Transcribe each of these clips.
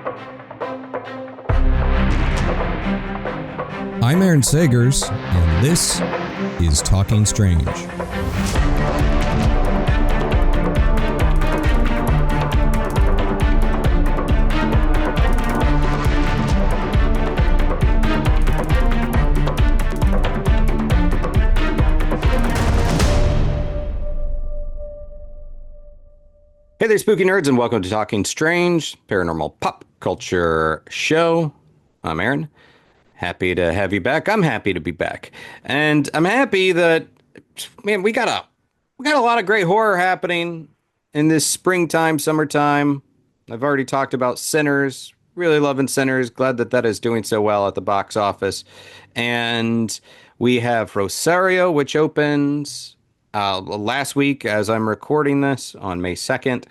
I'm Aaron Sagers, and this is Talking Strange. Hey there, spooky nerds, and welcome to Talking Strange, paranormal pop culture show. I'm Aaron. Happy to have you back. I'm happy to be back. And I'm happy that, man, we got a lot of great horror happening in this springtime, summertime. I've already talked about Sinners. Really loving Sinners. Glad that is doing so well at the box office. And we have Rosario, which opens last week as I'm recording this on May 2nd.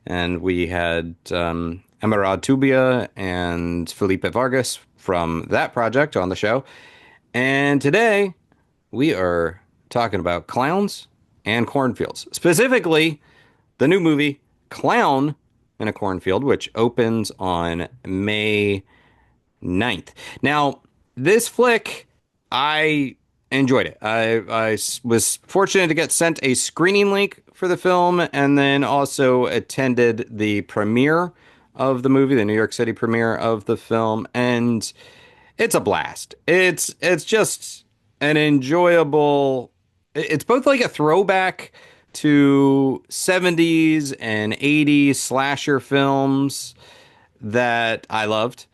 And we had Emerald Tubia and Felipe Vargas from that project on the show. And today we are talking about clowns and cornfields. Specifically, the new movie Clown in a Cornfield, which opens on May 9th. Now, this flick, I enjoyed it. I was fortunate to get sent a screening link for the film and then also attended the premiere of the movie, the New York City premiere of the film, and it's a blast. It's just an enjoyable. It's both like a throwback to 70s and 80s slasher films that I loved.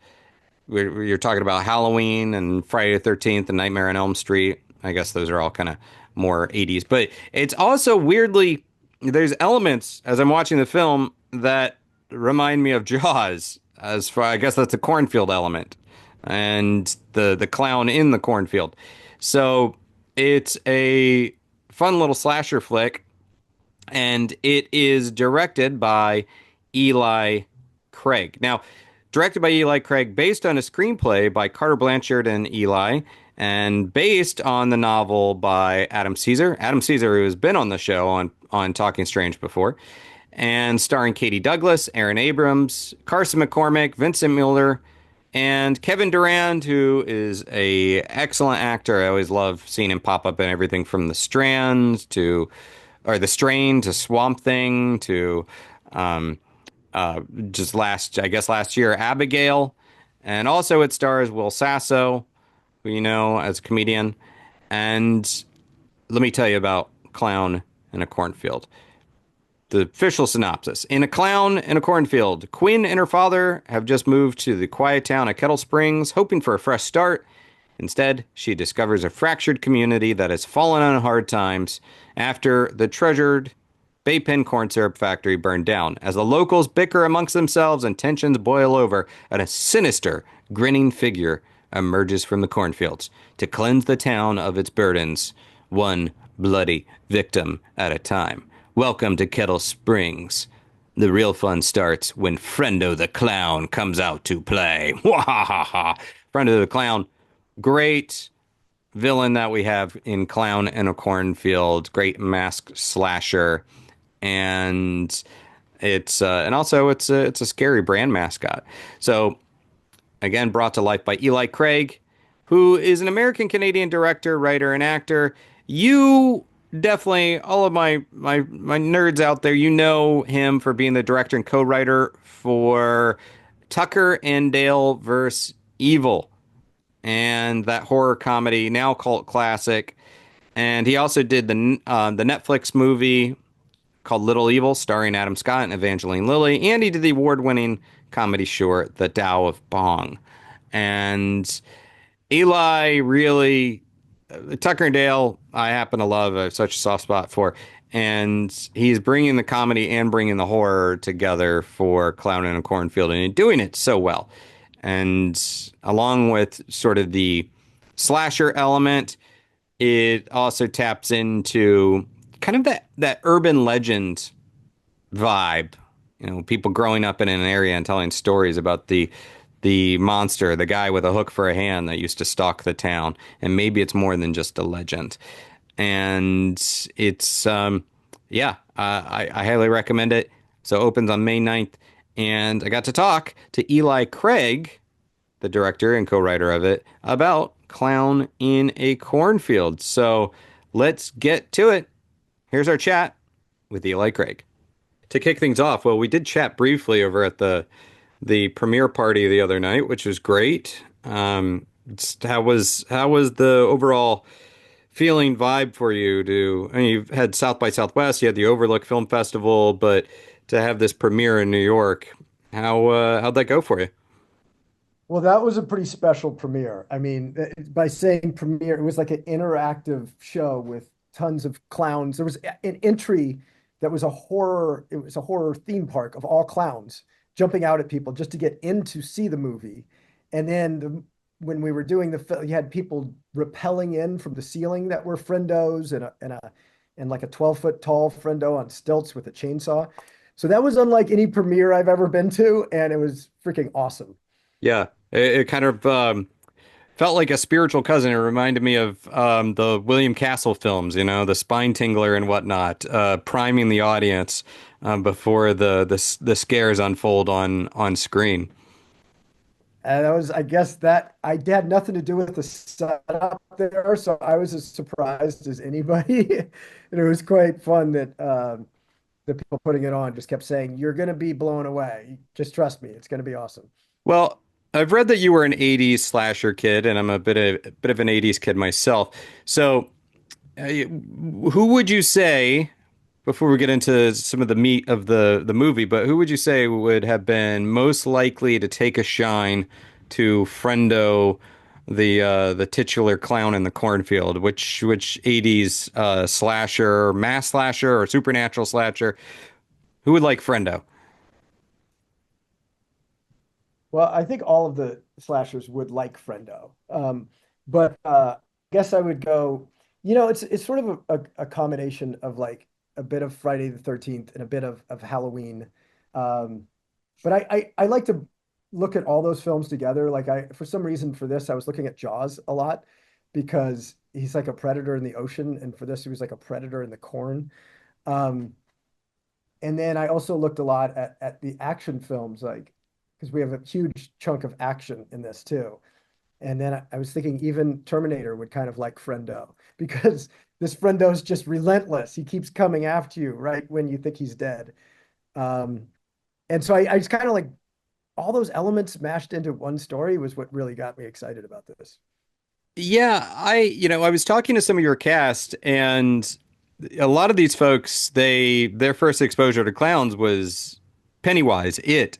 You're talking about Halloween and Friday the 13th and Nightmare on Elm Street. I guess those are all kind of more 80s, but it's also weirdly, there's elements as I'm watching the film that remind me of Jaws, as far, I guess that's a cornfield element, and the clown in the cornfield. So it's a fun little slasher flick, and it is directed by Eli Craig. Now, directed by Eli Craig, based on a screenplay by Carter Blanchard and Eli, and based on the novel by Adam Cesare. Adam Cesare, who has been on the show on Talking Strange before. And starring Katie Douglas, Aaron Abrams, Carson MacCormac, Vincent Muller, and Kevin Durand, who is a excellent actor. I always love seeing him pop up in everything from The Strain to Swamp Thing to just last year, Abigail. And also it stars Will Sasso, who you know as a comedian. And let me tell you about Clown in a Cornfield. The official synopsis. In A Clown in a Cornfield, Quinn and her father have just moved to the quiet town of Kettle Springs, hoping for a fresh start. Instead, she discovers a fractured community that has fallen on hard times after the treasured Baypen Corn Syrup Factory burned down. As the locals bicker amongst themselves and tensions boil over, and a sinister, grinning figure emerges from the cornfields to cleanse the town of its burdens, one bloody victim at a time. Welcome to Kettle Springs. The real fun starts when Frendo the Clown comes out to play. Wahahaha. Frendo the Clown, great villain that we have in Clown in a Cornfield. Great mask slasher, and it's a scary brand mascot. So again, brought to life by Eli Craig, who is an American-Canadian director, writer, and actor. You definitely, all of my nerds out there, you know him for being the director and co-writer for Tucker and Dale vs. Evil, and that horror comedy, now cult classic. And he also did the Netflix movie called Little Evil, starring Adam Scott and Evangeline Lilly, and he did the award-winning comedy short The Tao of Bong. And Eli really, Tucker and Dale, I happen to love. I have such a soft spot for. And he's bringing the comedy and bringing the horror together for Clown in a Cornfield, and he's doing it so well. And along with sort of the slasher element, it also taps into kind of that urban legend vibe. You know, people growing up in an area and telling stories about the monster, the guy with a hook for a hand that used to stalk the town. And maybe it's more than just a legend. And it's, I highly recommend it. So it opens on May 9th. and I got to talk to Eli Craig, the director and co-writer of it, about Clown in a Cornfield. So let's get to it. Here's our chat with Eli Craig. To kick things off, well, we did chat briefly over at the premiere party the other night, which was great. How was the overall feeling vibe for you? I mean, you've had South by Southwest, you had the Overlook Film Festival, but to have this premiere in New York, how'd that go for you? Well, that was a pretty special premiere. I mean, by saying premiere, it was like an interactive show with tons of clowns. There was an entry that was a horror, it was a horror theme park of all clowns jumping out at people just to get in to see the movie. And then when we were doing the film, you had people rappelling in from the ceiling that were friendos and like a 12-foot tall friendo on stilts with a chainsaw. So that was unlike any premiere I've ever been to, and it was freaking awesome. Yeah, it kind of felt like a spiritual cousin. It reminded me of the William Castle films, the Spine Tingler and whatnot, priming the audience before the scares unfold on screen. And that was, I guess that I had nothing to do with the setup there, so I was as surprised as anybody. And it was quite fun that the people putting it on just kept saying, "You're going to be blown away. Just trust me, it's going to be awesome." Well, I've read that you were an '80s slasher kid, and I'm a bit of an '80s kid myself. So, who would you say, before we get into some of the meat of the movie, but who would you say would have been most likely to take a shine to Frendo, the titular clown in the cornfield? Which '80s slasher, mass slasher, or supernatural slasher? Who would like Frendo? Well, I think all of the slashers would like Frendo. But I guess I would go, it's sort of a combination of like a bit of Friday the 13th and a bit of Halloween. Um, but I like to look at all those films together. Like for some reason for this, I was looking at Jaws a lot because he's like a predator in the ocean. And for this, he was like a predator in the corn. Um, and then I also looked a lot at the action films, like, because we have a huge chunk of action in this too. And then I was thinking even Terminator would kind of like Frendo because this Frendo is just relentless. He keeps coming after you right when you think he's dead. Um, and so I just kind of like all those elements mashed into one story was what really got me excited about this. Yeah, I was talking to some of your cast, and a lot of these folks, their first exposure to clowns was Pennywise, It.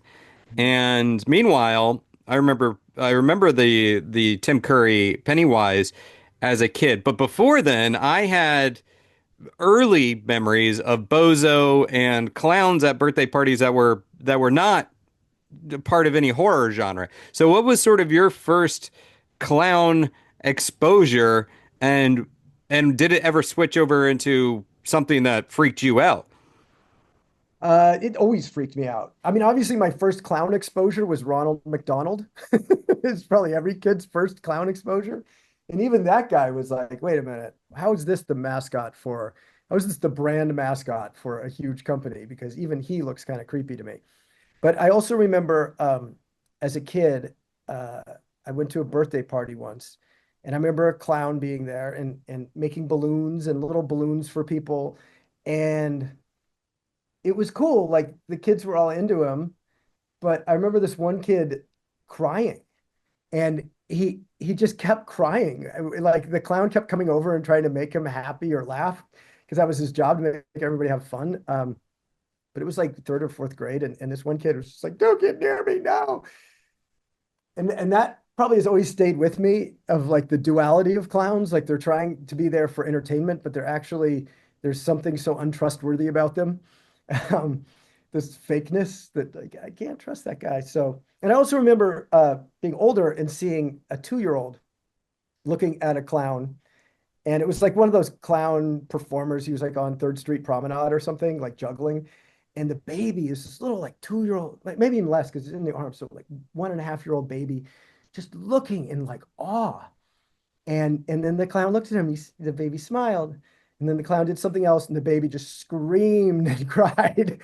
And meanwhile, I remember the Tim Curry Pennywise as a kid. But before then, I had early memories of Bozo and clowns at birthday parties that were not part of any horror genre. So what was sort of your first clown exposure, and did it ever switch over into something that freaked you out? It always freaked me out. I mean, obviously, my first clown exposure was Ronald McDonald. It's probably every kid's first clown exposure. And even that guy was like, wait a minute, how is this the mascot for, how is this the brand mascot for a huge company? Because even he looks kind of creepy to me. But I also remember as a kid, uh, I went to a birthday party once, and I remember a clown being there and making balloons and little balloons for people. And it was cool. Like the kids were all into him, but I remember this one kid crying, and he just kept crying. Like the clown kept coming over and trying to make him happy or laugh because that was his job to make everybody have fun. But it was like third or fourth grade, and this one kid was just like, "Don't get near me now." And that probably has always stayed with me of like the duality of clowns. Like they're trying to be there for entertainment, but they're actually there's something so untrustworthy about them. Um, this fakeness that like I can't trust that guy. So, and I also remember being older and seeing a 2-year-old looking at a clown, and it was like one of those clown performers. He was like on Third Street Promenade or something, like juggling. And the baby is this little like 2-year-old, like maybe even less because it's in the arms. So like 1.5-year-old baby just looking in like awe. And then the clown looked at him. The baby smiled. And then the clown did something else, and the baby just screamed and cried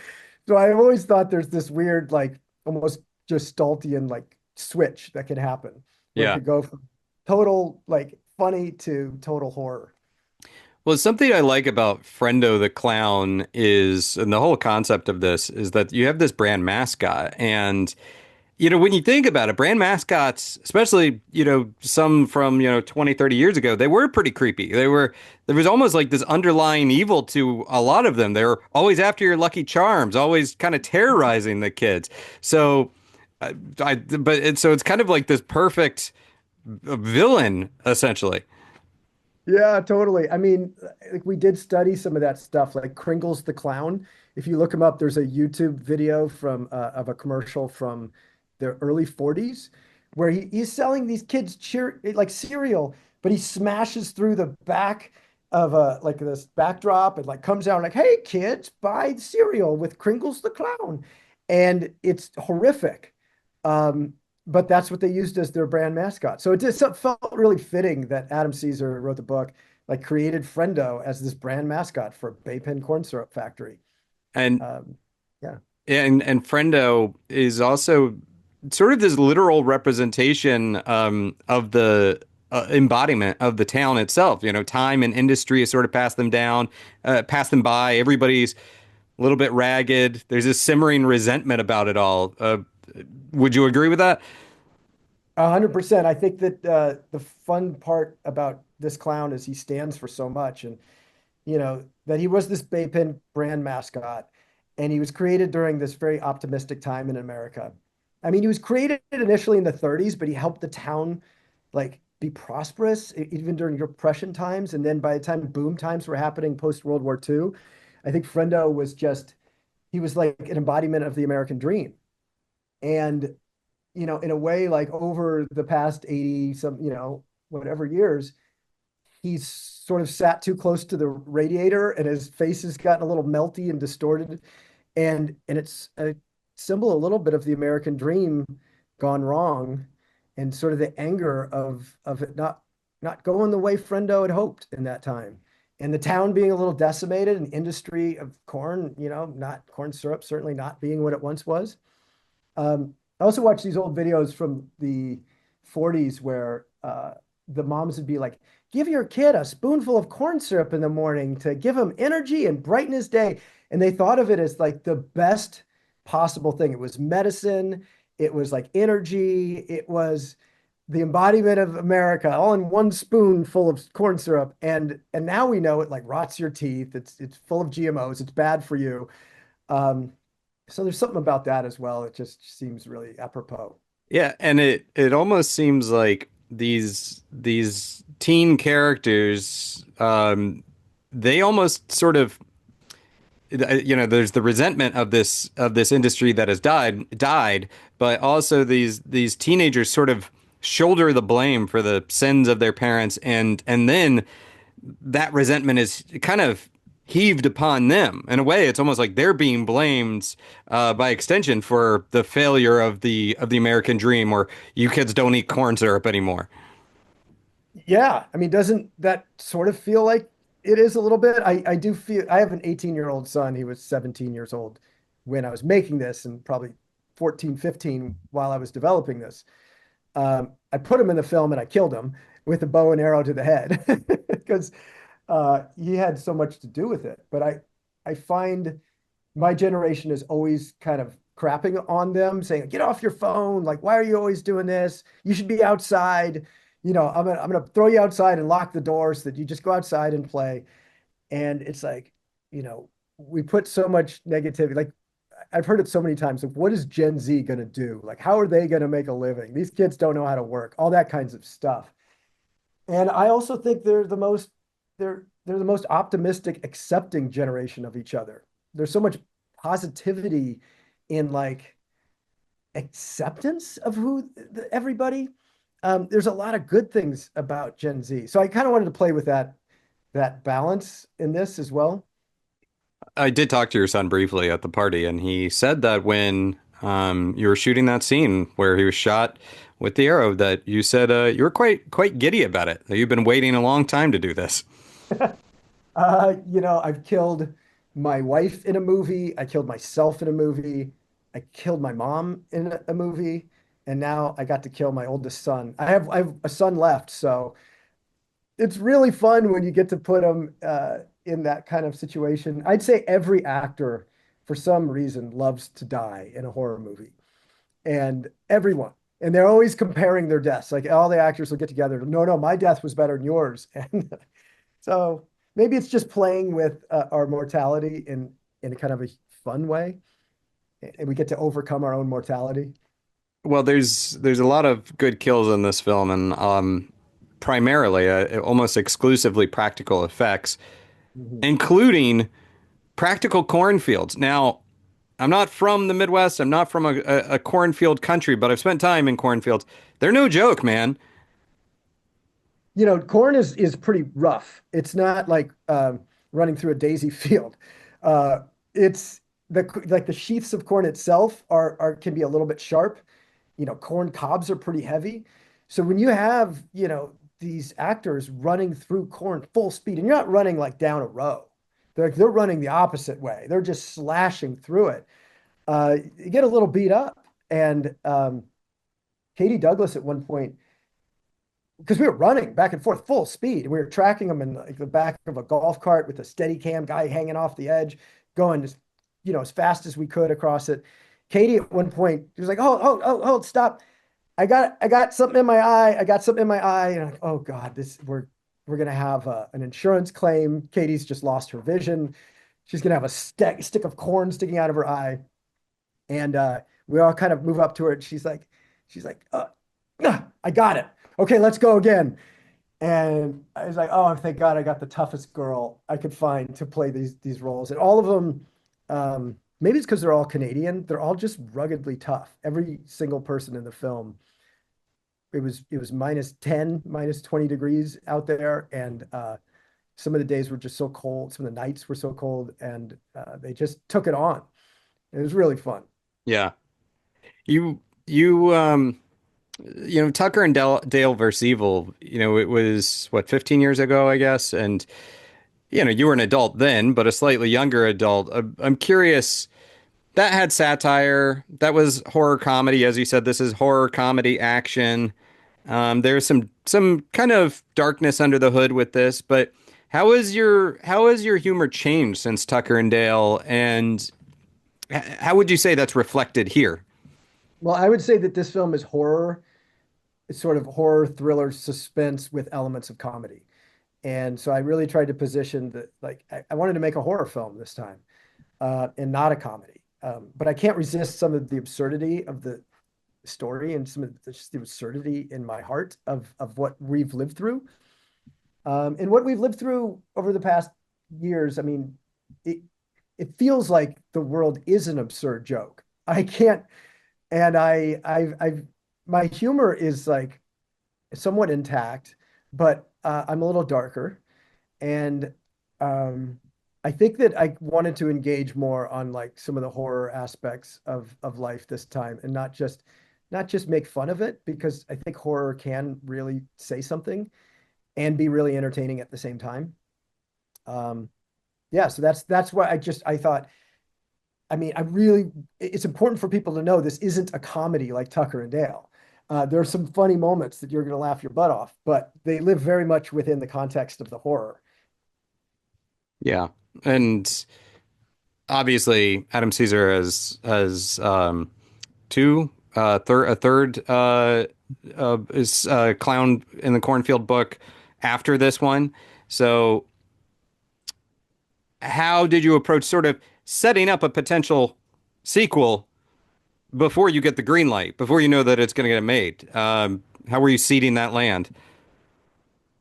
So I've always thought there's this weird, like almost Gestaltian like switch that could happen where it Yeah. could go from total like funny to total horror. Well, something I like about Frendo the clown is, and the whole concept of this is that you have this brand mascot. And, when you think about it, brand mascots, especially, some from, 20, 30 years ago, they were pretty creepy. There was almost like this underlying evil to a lot of them. They were always after your Lucky Charms, always kind of terrorizing the kids. So, so it's kind of like this perfect villain, essentially. Yeah, totally. I mean, like we did study some of that stuff, like Kringles the Clown. If you look him up, there's a YouTube video from of a commercial from the early 40s where he's selling these kids like cereal, but he smashes through the back of a like this backdrop and like comes out like, "Hey kids, buy cereal with Kringles the Clown." And it's horrific. Um, but that's what they used as their brand mascot. So it just felt really fitting that Adam Cesare wrote the book, like created Frendo as this brand mascot for Baypen Corn Syrup Factory. And Um, yeah. and Frendo is also sort of this literal representation of the embodiment of the town itself. Time and industry has sort of passed them by. Everybody's a little bit ragged. There's this simmering resentment about it all. Would you agree with that? 100%. I think that the fun part about this clown is he stands for so much, and that he was this Baypen brand mascot, and he was created during this very optimistic time in America. I mean, he was created initially in the 30s, but he helped the town like be prosperous even during Depression times, and then by the time boom times were happening post World War II, I think Frendo was just he was like an embodiment of the American dream. And in a way, like over the past 80 some, whatever years, he's sort of sat too close to the radiator and his face has gotten a little melty and distorted. And it's a symbol a little bit of the American dream gone wrong and sort of the anger of it not going the way Frendo had hoped in that time. And the town being a little decimated and industry of corn, not corn syrup, certainly not being what it once was. I also watched these old videos from the 40s where the moms would be like, give your kid a spoonful of corn syrup in the morning to give him energy and brighten his day. And they thought of it as like the best possible thing. It was medicine, it was like energy, it was the embodiment of America, all in one spoonful of corn syrup. And now we know it like rots your teeth. It's full of GMOs. It's bad for you. Um, so there's something about that as well. It just seems really apropos. Yeah, and it almost seems like these teen characters, they almost sort of, there's the resentment of this industry that has died, but also these teenagers sort of shoulder the blame for the sins of their parents, and then that resentment is kind of heaved upon them. In a way, it's almost like they're being blamed by extension for the failure of the American dream, or you kids don't eat corn syrup anymore. Yeah. I mean, doesn't that sort of feel like it is a little bit? I do feel I have an 18-year-old son. He was 17 years old when I was making this and probably 14, 15 while I was developing this. I put him in the film and I killed him with a bow and arrow to the head because he had so much to do with it. But I find my generation is always kind of crapping on them, saying, "Get off your phone! Like, why are you always doing this? You should be outside. I'm gonna throw you outside and lock the door so that you just go outside and play." And it's like, we put so much negativity. Like, I've heard it so many times. Like, what is Gen Z gonna do? Like, how are they gonna make a living? These kids don't know how to work. All that kinds of stuff. And I also think they're the most optimistic, accepting generation of each other. There's so much positivity in like acceptance of everybody. There's a lot of good things about Gen Z. So I kind of wanted to play with that balance in this as well. I did talk to your son briefly at the party, and he said that when you were shooting that scene where he was shot with the arrow, that you said you were quite giddy about it. That you've been waiting a long time to do this. I've killed my wife in a movie. I killed myself in a movie. I killed my mom in a movie. And now I got to kill my oldest son. I have a son left, so it's really fun when you get to put them in that kind of situation. I'd say every actor, for some reason, loves to die in a horror movie, and everyone. And they're always comparing their deaths. Like all the actors will get together. No, no, my death was better than yours. And so maybe it's just playing with our mortality in a kind of a fun way, and we get to overcome our own mortality. Well, there's a lot of good kills in this film, and primarily, almost exclusively practical effects, Mhm. including practical cornfields. Now, I'm not from the Midwest. I'm not from a cornfield country, but I've spent time in cornfields. They're no joke, man. Corn is pretty rough. It's not like running through a daisy field. It's the sheaths of corn itself are can be a little bit sharp. Corn cobs are pretty heavy. So when you have, these actors running through corn full speed, and you're not running like down a row. They're running the opposite way. They're just slashing through it. You get a little beat up. And Katie Douglas at one point, because we were running back and forth full speed, and we were tracking them in like the back of a golf cart with a steady cam guy hanging off the edge, going as fast as we could across it. Katie at one point, she was like, "Oh, oh, oh, hold, stop! I got something in my eye. I got something in my eye." And I'm like, "Oh God, we're gonna have an insurance claim." Katie's just lost her vision. She's gonna have a stick of corn sticking out of her eye. And we all kind of move up to her, and she's like, I got it. Okay, let's go again. And I was like, oh, thank God I got the toughest girl I could find to play these roles. And all of them, maybe it's because they're all Canadian. They're all just ruggedly tough. Every single person in the film, it was -10, -20 degrees out there, and some of the days were just so cold. Some of the nights were so cold, and they just took it on. It was really fun. Yeah. You Tucker and Dale versus Evil, it was what, 15 years ago, I guess. And, you were an adult then, but a slightly younger adult. I'm curious, that had satire. That was horror comedy. As you said, this is horror comedy action. There's some kind of darkness under the hood with this, but how has your humor changed since Tucker and Dale? And how would you say that's reflected here? Well, I would say that this film is horror. It's sort of horror, thriller, suspense with elements of comedy. And so I really tried to position that, like, I wanted to make a horror film this time, and not a comedy. But I can't resist some of the absurdity of the story and some of just the absurdity in my heart of what we've lived through. And what we've lived through over the past years, I mean, it it feels like the world is an absurd joke. I can't, and I've my humor is like somewhat intact, but I'm a little darker, and um, I think that I wanted to engage more on like some of the horror aspects of life this time, and not just make fun of it, because I think horror can really say something and be really entertaining at the same time. Um, yeah, so that's why I thought, I mean, it's important for people to know this isn't a comedy like Tucker and Dale. There are some funny moments that you're going to laugh your butt off, but they live very much within the context of the horror. Yeah. And obviously Adam Cesare has a third is Clown in the Cornfield book after this one. So how did you approach sort of setting up a potential sequel before you get the green light, before you know that it's going to get made? How were you seeding that land?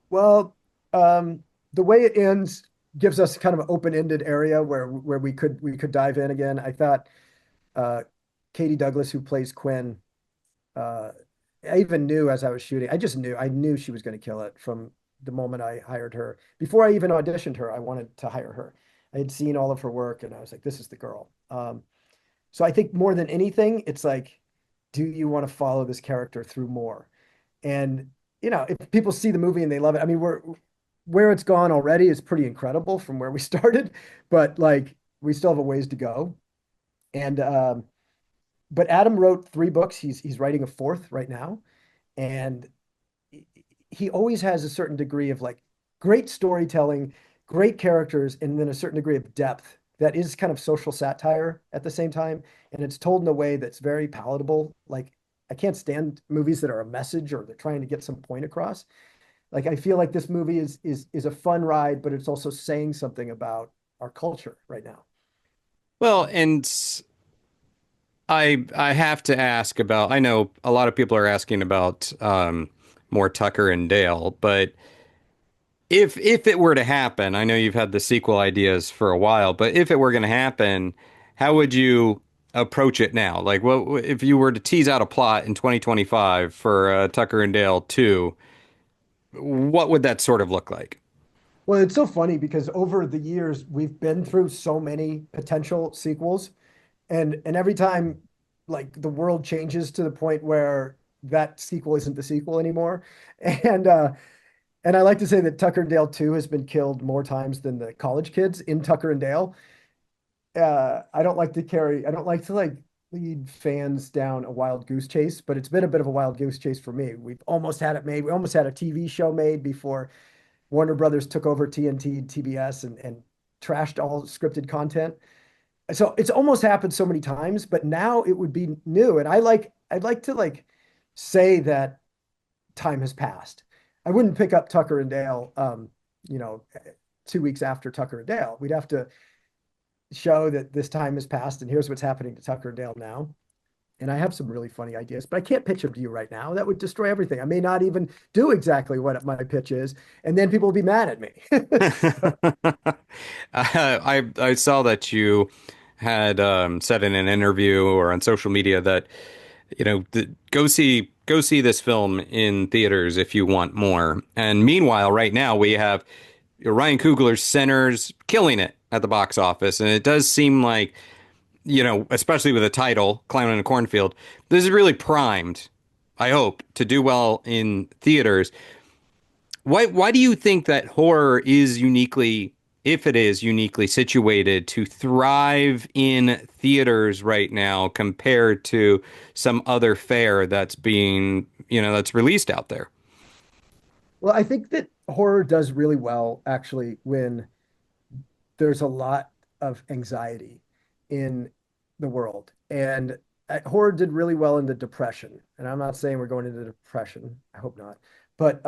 Well, the way it ends gives us kind of an open-ended area where we could dive in again. I thought uh, Katie Douglas, who plays Quinn, uh, I even knew as I was shooting. I knew she was going to kill it from the moment I hired her. Before I even auditioned her, I wanted to hire her. I had seen all of her work, and I was like, "This is the girl." So I think more than anything, it's like, do you want to follow this character through more? And if people see the movie and they love it, I mean, where it's gone already is pretty incredible from where we started. But like, we still have a ways to go. And but Adam wrote three books. He's writing a fourth right now, and he always has a certain degree of like great storytelling, great characters, and then a certain degree of depth that is kind of social satire at the same time. And it's told in a way that's very palatable. Like I can't stand movies that are a message or they're trying to get some point across. Like I feel like this movie is a fun ride, but it's also saying something about our culture right now. Well, and I have to ask about. I know a lot of people are asking about more Tucker and Dale, but if it were to happen, I know you've had the sequel ideas for a while, but if it were going to happen, how would you approach it now? Like, what if you were to tease out a plot in 2025 for Tucker and Dale 2? What would that sort of look like? Well, it's so funny because over the years we've been through so many potential sequels, and every time like the world changes to the point where that sequel isn't the sequel anymore. And and I like to say that Tucker and Dale 2 has been killed more times than the college kids in Tucker and Dale. I don't like to like lead fans down a wild goose chase, but it's been a bit of a wild goose chase for me. We've almost had it made. We almost had a TV show made before Warner Brothers took over TNT, TBS, and trashed all scripted content. So it's almost happened so many times, but now it would be new. And I'd like to like say that time has passed. I wouldn't pick up Tucker and Dale, you know, 2 weeks after Tucker and Dale. We'd have to show that this time has passed and here's what's happening to Tucker and Dale now. And I have some really funny ideas, but I can't pitch them to you right now. That would destroy everything. I may not even do exactly what my pitch is, and then people will be mad at me. I saw that you had said in an interview or on social media that go see this film in theaters if you want more. And meanwhile, right now we have Ryan Coogler's Sinners killing it at the box office, and it does seem like especially with the title "Clown in a Cornfield," this is really primed. I hope to do well in theaters. Why do you think that horror is uniquely, if it is uniquely situated to thrive in theaters right now compared to some other fare that's being, that's released out there? Well, I think that horror does really well actually when there's a lot of anxiety in the world. And horror did really well in the depression. And I'm not saying we're going into depression. I hope not. But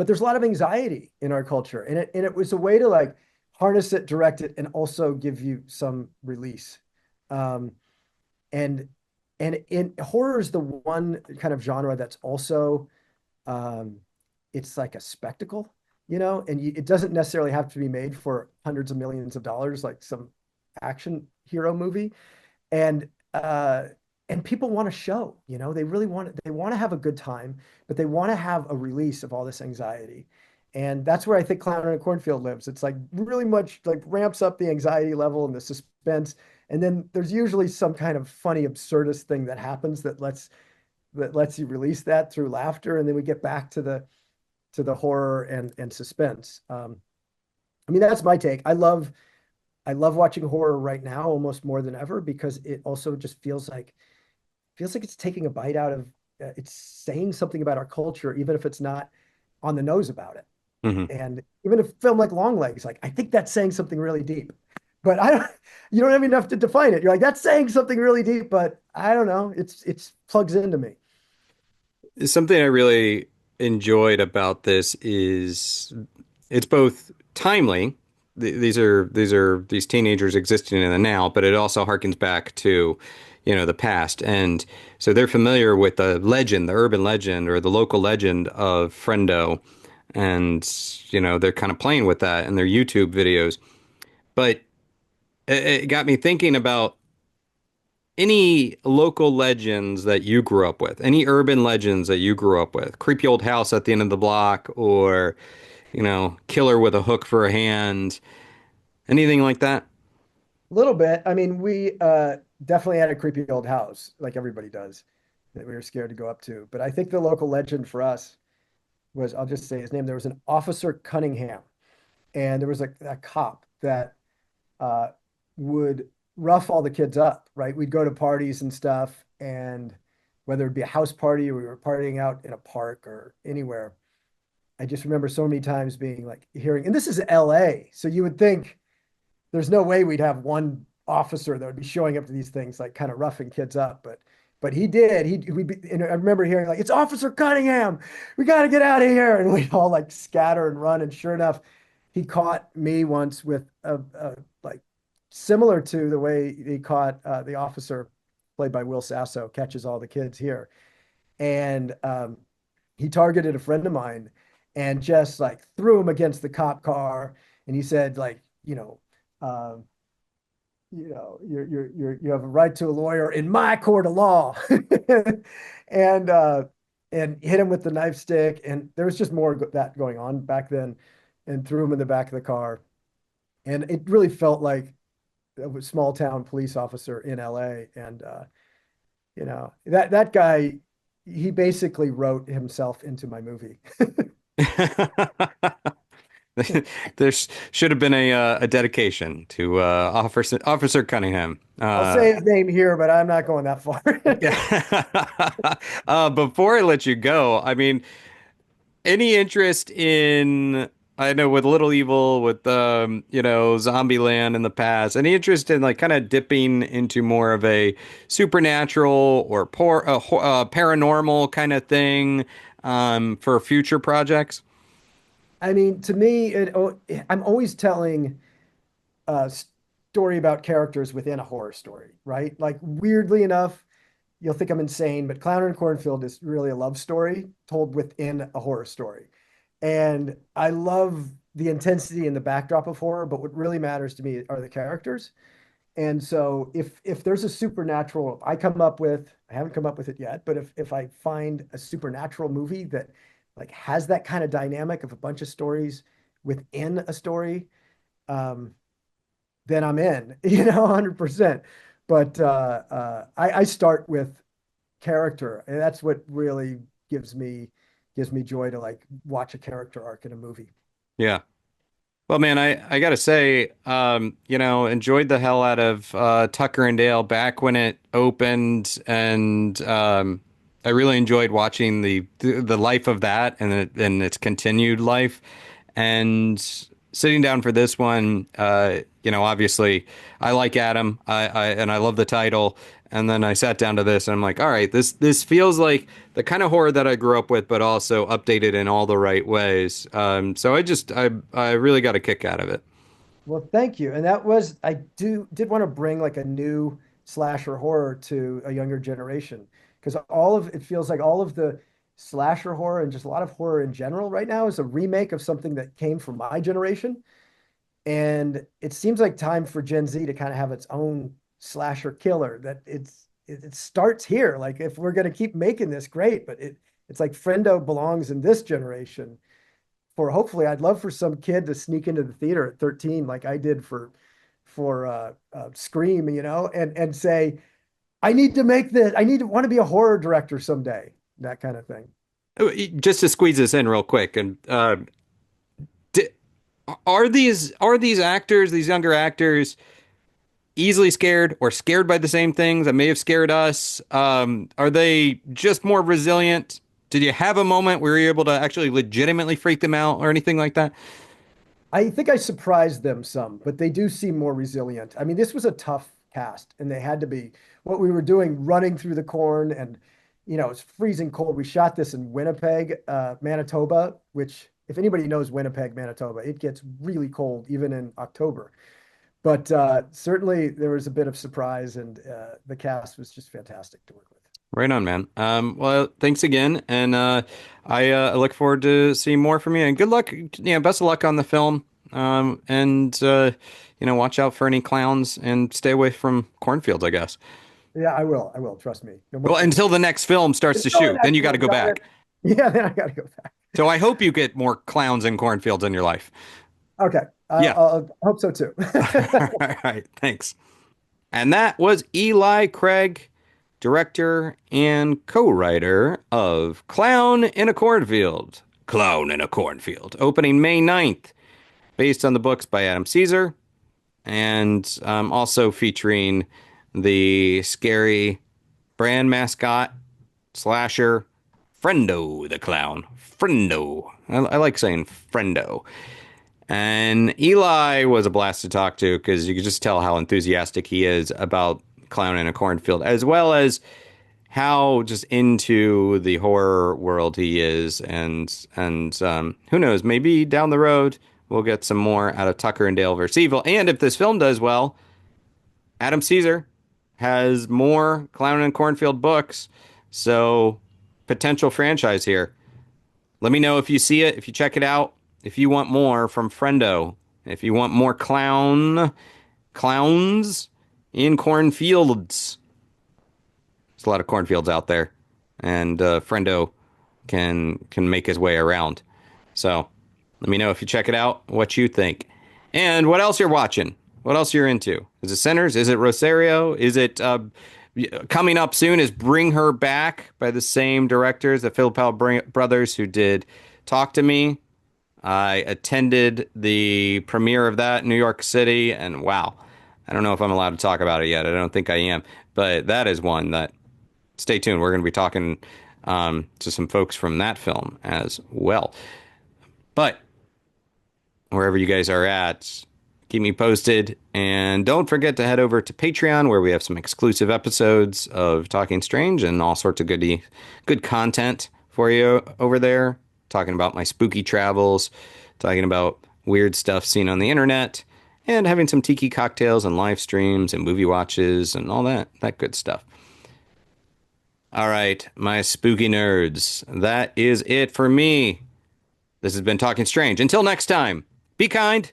there's a lot of anxiety in our culture. And it was a way to like harness it, direct it, and also give you some release. Um, and in horror is the one kind of genre that's also um, it's like a spectacle, and it doesn't necessarily have to be made for hundreds of millions of dollars like some action hero movie. And uh, and people want to show, they really they want to have a good time, but they want to have a release of all this anxiety. And that's where I think Clown in a Cornfield lives. It's like really much like ramps up the anxiety level and the suspense. And then there's usually some kind of funny, absurdist thing that happens that lets you release that through laughter. And then we get back to the horror and suspense. I mean, that's my take. I love watching horror right now almost more than ever because it also just feels like it's taking a bite out of it's saying something about our culture, even if it's not on the nose about it. Hmm. And even a film like Long Legs, like I think that's saying something really deep. But I don't you don't have enough to define it. You're like, that's saying something really deep, but I don't know. It's plugs into me. Something I really enjoyed about this is it's both timely. These teenagers existing in the now, but it also harkens back to, the past. And so they're familiar with the legend, the urban legend or the local legend of Frendo. And, they're kind of playing with that in their YouTube videos. But it got me thinking about any local legends that you grew up with, any urban legends that you grew up with, creepy old house at the end of the block, or, killer with a hook for a hand, anything like that? A little bit. I mean, we definitely had a creepy old house, like everybody does, that we were scared to go up to. But I think the local legend for us was, I'll just say his name. There was an Officer Cunningham, and there was a cop that uh, would rough all the kids up, right? We'd go to parties and stuff, and whether it'd be a house party or we were partying out in a park or anywhere, I just remember so many times being like hearing, and this is LA, so you would think there's no way we'd have one officer that would be showing up to these things like kind of roughing kids up, but he did. And I remember hearing like, "It's Officer Cunningham, we got to get out of here," and we'd all like scatter and run. And sure enough, he caught me once with a like similar to the way he caught the officer played by Will Sasso catches all the kids here, and he targeted a friend of mine and just like threw him against the cop car, and he said like, um, you have a right to a lawyer in my court of law, and hit him with the knife stick, and there was just more of that going on back then, and threw him in the back of the car, and it really felt like a small town police officer in LA, and that guy, he basically wrote himself into my movie. There should have been a dedication to Officer Cunningham. I'll say his name here, but I'm not going that far. Yeah. Before I let you go, I mean, any interest in, I know with Little Evil, with Zombieland in the past, any interest in like kind of dipping into more of a supernatural or paranormal kind of thing for future projects? I mean, to me, I'm always telling a story about characters within a horror story, right? Like, weirdly enough, you'll think I'm insane, but Clown in a Cornfield is really a love story told within a horror story. And I love the intensity and the backdrop of horror, but what really matters to me are the characters. And so if there's a supernatural I haven't come up with it yet, but if I find a supernatural movie that like has that kind of dynamic of a bunch of stories within a story, um, then I'm in, 100%. But I start with character, and that's what really gives me joy to like watch a character arc in a movie. Yeah. Well, man, I gotta say, enjoyed the hell out of Tucker and Dale back when it opened, and I really enjoyed watching the life of that and its continued life, and sitting down for this one. Obviously, I like Adam, and I love the title, and then I sat down to this, and I'm like, all right, this feels like the kind of horror that I grew up with, but also updated in all the right ways. So I really got a kick out of it. Well, thank you. And that was, I did want to bring like a new slasher horror to a younger generation, because it feels like all of the slasher horror and just a lot of horror in general right now is a remake of something that came from my generation. And it seems like time for Gen Z to kind of have its own slasher killer, that it starts here. Like, if we're going to keep making this, great, but it's like Frendo belongs in this generation. For hopefully, I'd love for some kid to sneak into the theater at 13 like I did for Scream, and say, I need to make this. I need to want to be a horror director someday. That kind of thing. Just to squeeze this in real quick, and di are these actors, these younger actors, easily scared or scared by the same things that may have scared us? Are they just more resilient? Did you have a moment where you were able to actually legitimately freak them out or anything like that? I think I surprised them some, but they do seem more resilient. I mean, this was a tough cast, and they had to be. What we were doing, running through the corn, and it's freezing cold. We shot this in Winnipeg, Manitoba, which, if anybody knows Winnipeg, Manitoba, it gets really cold even in October. But certainly there was a bit of surprise, and the cast was just fantastic to work with. Right on, man. Well, thanks again, and I look forward to seeing more from you. And good luck, best of luck on the film. And watch out for any clowns and stay away from cornfields, I guess. Yeah, I will. I will. Trust me. No more. Well, until the next film starts to shoot, then you got to go back. Yeah, then I got to go back. So I hope you get more clowns and cornfields in your life. Okay. Yeah. I hope so too. All right. Thanks. And that was Eli Craig, director and co-writer of Clown in a Cornfield. Clown in a Cornfield, opening May 9th, based on the books by Adam Cesare. and also featuring the scary brand mascot slasher Frendo the clown. Frendo. I like saying Frendo. And Eli was a blast to talk to because you could just tell how enthusiastic he is about Clown in a Cornfield, as well as how just into the horror world he is. And who knows, maybe down the road we'll get some more out of Tucker and Dale vs. Evil. And if this film does well, Adam Cesare has more Clown in a Cornfield books. So potential franchise here. Let me know if you see it, if you check it out, if you want more from Frendo, if you want more clowns in cornfields. There's a lot of cornfields out there, and Frendo can make his way around. So let me know if you check it out, what you think, and what else you're watching, what else you're into. Is it Sinners? Is it Rosario? Is it coming up soon? Is Bring Her Back by the same directors, the Philip brothers who did Talk to Me. I attended the premiere of that in New York City, and wow, I don't know if I'm allowed to talk about it yet. I don't think I am, but that is one that, stay tuned. We're going to be talking to some folks from that film as well. But wherever you guys are at, keep me posted, and don't forget to head over to Patreon, where we have some exclusive episodes of Talking Strange and all sorts of good content for you over there. Talking about my spooky travels, talking about weird stuff seen on the internet, and having some tiki cocktails and live streams and movie watches and all that good stuff. All right, my spooky nerds, that is it for me. This has been Talking Strange. Until next time, be kind,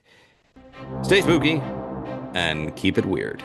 stay spooky, and keep it weird.